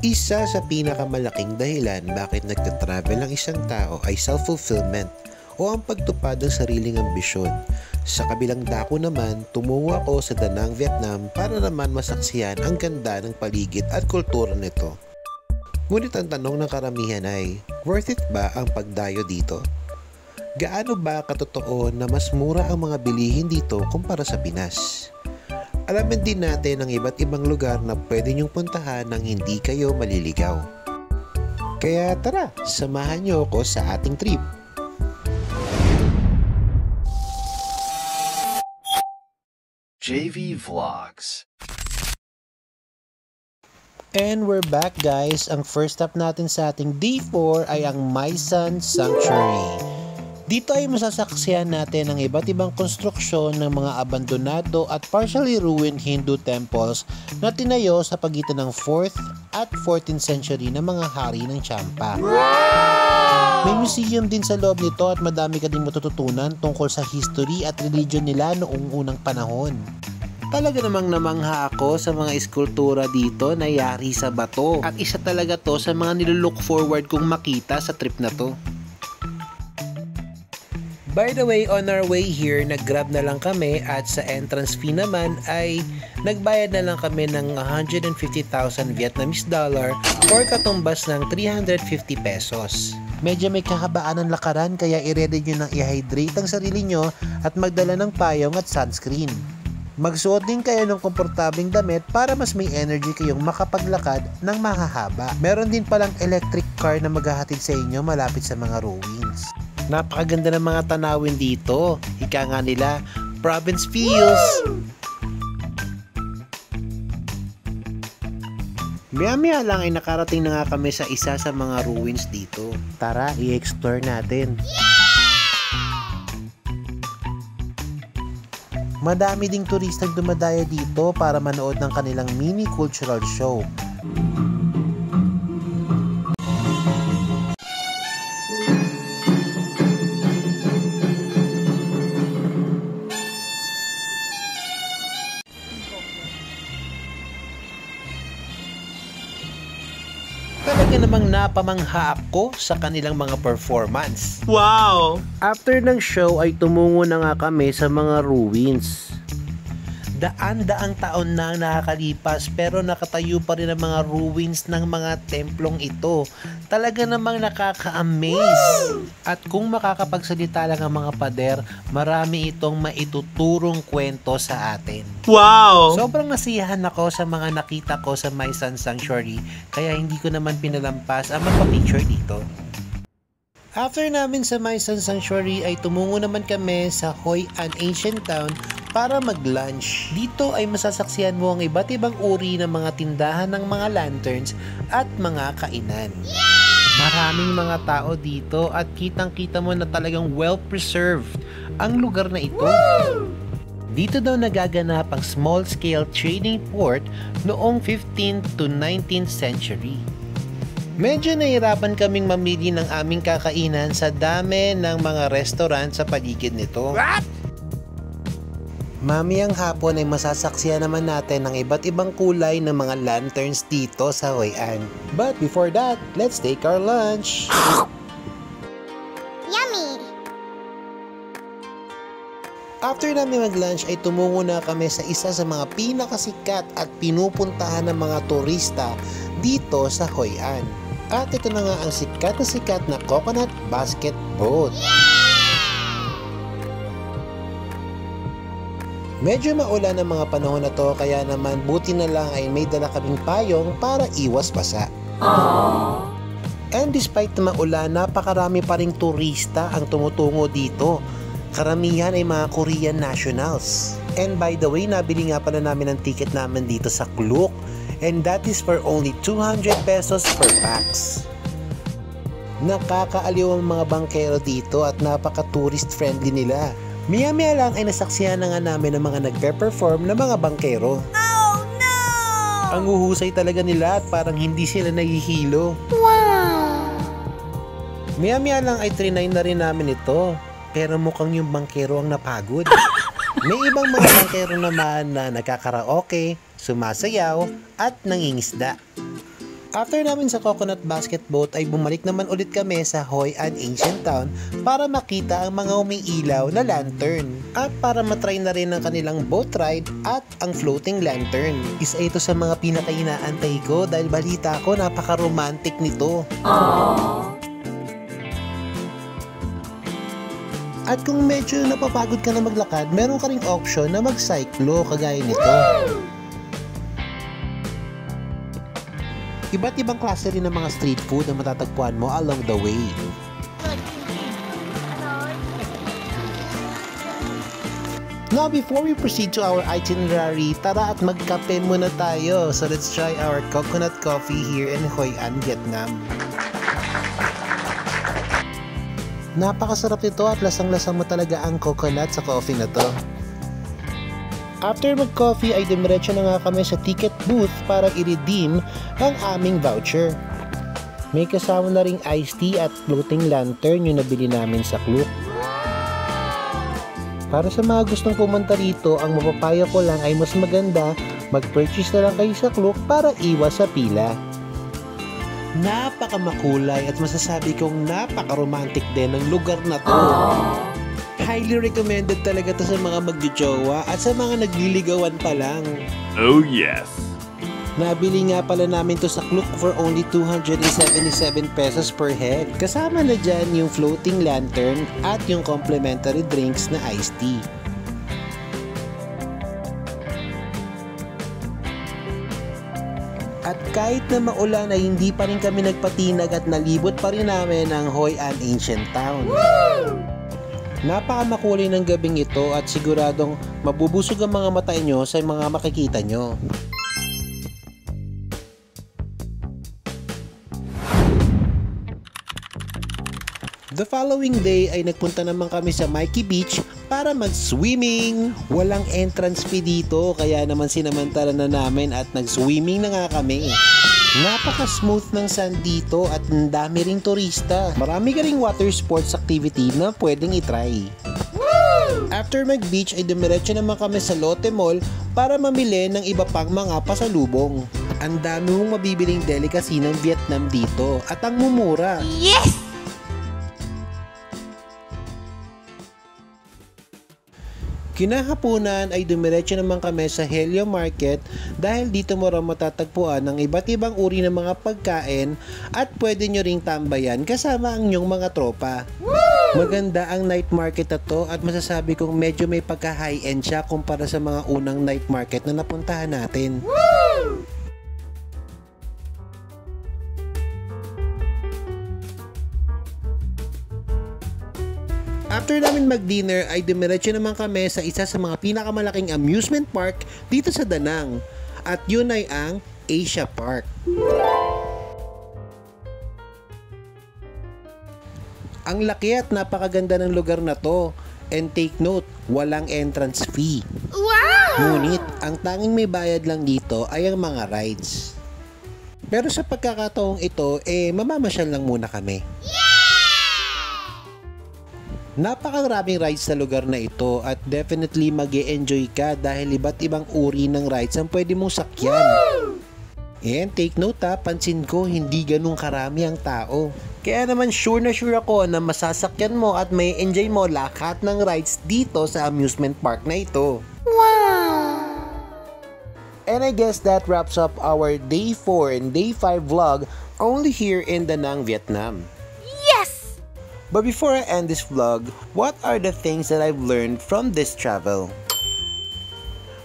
Isa sa pinakamalaking dahilan bakit nagtatravel ang isang tao ay self-fulfillment o ang pagtupad ng sariling ambisyon. Sa kabilang dako naman, tumungo ako sa Da Nang, Vietnam para naman masaksihan ang ganda ng paligid at kultura nito. Ngunit ang tanong ng karamihan ay, worth it ba ang pagdayo dito? Gaano ba katotoo na mas mura ang mga bilihin dito kumpara sa Pinas? Alamin din natin ang iba't ibang lugar na pwede niyong puntahan nang hindi kayo maliligaw. Kaya tara, samahan niyo ako sa ating trip. JV Vlogs. And we're back guys. Ang first stop natin sa ating Day 4 ay ang My Son Sanctuary. Dito ay masasaksihan natin ang iba't ibang konstruksyon ng mga abandonado at partially ruined Hindu temples na tinayo sa pagitan ng 4th at 14th century ng mga hari ng Champa. May museum din sa loob nito at madami ka din matututunan tungkol sa history at religion nila noong unang panahon. Talaga namang namangha ako sa mga eskultura dito na yari sa bato at isa talaga to sa mga nilook forward kong makita sa trip na to. By the way, on our way here, nag-grab na lang kami at sa entrance fee naman ay nagbayad na lang kami ng 150,000 Vietnamese dollar or katumbas ng 350 pesos. Medyo may kahabaan ng lakaran kaya i-ready nyo nang i-hydrate ang sarili nyo at magdala ng payong at sunscreen. Magsuot din kayo ng komportabling damit para mas may energy kayong makapaglakad ng mahahaba. Meron din palang electric car na maghahatid sa inyo malapit sa mga ruins. Napakaganda ng mga tanawin dito. Ika nga nila, province feels. Maya-maya lang ay nakarating na nga kami sa isa sa mga ruins dito. Tara, i-explore natin. Madami ding turistang dumadaya dito para manood ng kanilang mini cultural show. Talaga namang napamangha ako sa kanilang mga performance. Wow! After ng show ay tumungo na nga kami sa mga ruins. Daan-daang taon na nakakalipas pero nakatayo pa rin ang mga ruins ng mga templong ito. Talaga namang nakaka-amaze. At kung makakapagsalita lang ang mga pader, marami itong maituturong kwento sa atin. Wow! Sobrang nasiyahan ako sa mga nakita ko sa My Son Sanctuary kaya hindi ko naman pinalampas ang magpa-picture dito. After namin sa My Son Sanctuary ay tumungo naman kami sa Hoi An Ancient Town para mag-lunch. Dito ay masasaksihan mo ang iba't ibang uri ng mga tindahan ng mga lanterns at mga kainan. Maraming mga tao dito at kitang-kita mo na talagang well-preserved ang lugar na ito. Dito daw nagaganap ang small-scale trading port noong 15th to 19th century. Medyo nahirapan kaming mamili ng aming kakainan sa dami ng mga restaurant sa paligid nito. Mamayang hapon ay masasaksihan naman natin ang iba't ibang kulay ng mga lanterns dito sa Hoi An. But before that, let's take our lunch! Yummy! After namin mag-lunch ay tumungo na kami sa isa sa mga pinakasikat at pinupuntahan ng mga turista dito sa Hoi An. At ito na nga ang sikat na coconut basket boat. Medyo maulan ang mga panahon na to kaya naman buti na lang ay may dala kaming payong para iwas basa. And despite na maulan, napakarami pa ring turista ang tumutungo dito. Karamihan ay mga Korean nationals. And by the way, nabili nga pala namin ang ticket namin dito sa Klook. And that is for only 200 pesos per pax. Nakakaaliw ang mga bangkero dito at napaka-tourist friendly nila. Maya-maya lang ay nasaksihan na nga namin ang mga nagpe-perform na mga bangkero. Oh no! Ang uhusay talaga nila at parang hindi sila nahihilo. Wow! Maya-maya lang ay trinay na rin namin ito. Pero mukhang yung bangkero ang napagod. May ibang mga bangkero naman na nagkakaraoke, sumasayaw, at nangingisda. After namin sa Coconut Basket Boat ay bumalik naman ulit kami sa Hoi An Ancient Town para makita ang mga umiilaw na lantern at para matry na rin ang kanilang boat ride at ang floating lantern. Isa ito sa mga pinaka-inaantay ko dahil balita ko napaka-romantic nito. At kung medyo napapagod ka na maglakad, meron ka ring option na mag-cyclo kagaya nito. Iba't ibang klase rin ng mga street food na matatagpuan mo along the way. Now, before we proceed to our itinerary, tara at magkape muna tayo. So let's try our coconut coffee here in Hoi An, Vietnam. Napakasarap nito at lasang-lasang mo talaga ang coconut sa coffee na to. After mag-coffee ay dumiretso na nga kami sa ticket booth para i-redeem ang aming voucher. May kasama na ring iced tea at floating lantern yung nabili namin sa Klook. Para sa mga gustong pumunta rito, ang mapapayo ko lang ay mas maganda mag-purchase na lang kayo sa Klook para iwas sa pila. Napakamakulay at masasabi kong napaka-romantic din ang lugar na to. Highly recommended talaga to sa mga magjojowa at sa mga nagliligawan pa lang. Oh yes! Nabili nga pala namin to sa Klook for only 277 pesos per head. Kasama na dyan yung floating lantern at yung complimentary drinks na iced tea. At kahit na maulan ay hindi pa rin kami nagpatinag at nalibot pa rin namin ang Hoi An Ancient Town. Napakamakulay ng gabing ito at siguradong mabubusog ang mga mata nyo sa mga makikita nyo. The following day ay nagpunta naman kami sa Mikey Beach para mag-swimming. Walang entrance fee dito kaya naman sinamantala na namin at nag-swimming na nga kami. Napaka-smooth ng sand dito at ang dami ring turista. Marami ka ring water sports activity na pwedeng itry. After mag-beach ay dumiretso naman kami sa Lotte Mall para mamili ng iba pang mga pasalubong. Ang dami mong mabibiling delicacy ng Vietnam dito at ang mumura. Yes! Kinahaponan ay dumiretso naman kami sa Helio Market dahil dito mo raw matatagpuan ng iba't ibang uri ng mga pagkain at pwede nyo ring tambayan kasama ang inyong mga tropa. Maganda ang night market na to at masasabi kong medyo may pagka high-end siya kumpara sa mga unang night market na napuntahan natin. After namin mag-dinner ay dumiretso naman kami sa isa sa mga pinakamalaking amusement park dito sa Da Nang at yun ay ang Asia Park. Ang laki at napakaganda ng lugar na to and take note, walang entrance fee. Wow! Ngunit ang tanging may bayad lang dito ay ang mga rides. Pero sa pagkakataong ito, mamamasyal lang muna kami. Napakaraming rides sa lugar na ito at definitely mag-e-enjoy ka dahil iba't ibang uri ng rides ang pwede mong sakyan. And take note pansin ko hindi ganun karami ang tao. Kaya naman sure na sure ako na masasakyan mo at may enjoy mo lahat ng rides dito sa amusement park na ito. Wow! And I guess that wraps up our day 4 and day 5 vlog only here in Da Nang, Vietnam. Yes! But before I end this vlog, what are the things that I've learned from this travel?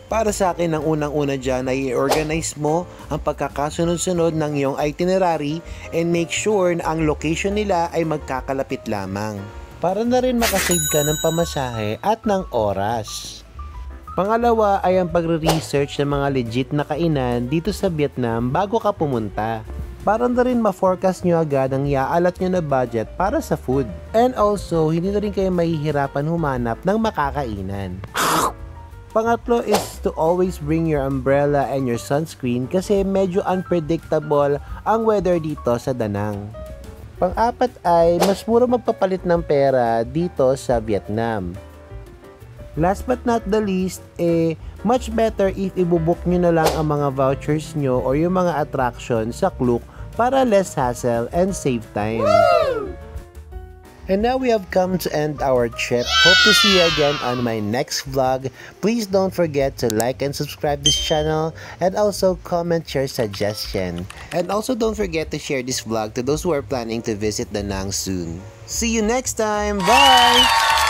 Para sa akin, ang unang-una dyan ay i-organize mo ang pagkakasunod-sunod ng iyong itinerary and make sure na ang location nila ay magkakalapit lamang. Para na rin makasave ka ng pamasahe at ng oras. Pangalawa ay ang pagre-research ng mga legit na kainan dito sa Vietnam bago ka pumunta. Para na rin ma-forecast nyo agad ang iaalat nyo na budget para sa food. And also, hindi na rin kayo mahihirapan humanap ng makakainan. Pangatlo is to always bring your umbrella and your sunscreen kasi medyo unpredictable ang weather dito sa Da Nang. Pang-apat ay mas mura magpapalit ng pera dito sa Vietnam. Last but not the least, much better if ibubook nyo na lang ang mga vouchers nyo or yung mga attraction sa Klook para less hassle and save time. And now we have come to end our trip. Hope to see you again on my next vlog. Please don't forget to like and subscribe this channel and also comment your suggestion. And also don't forget to share this vlog to those who are planning to visit Da Nang soon. See you next time. Bye!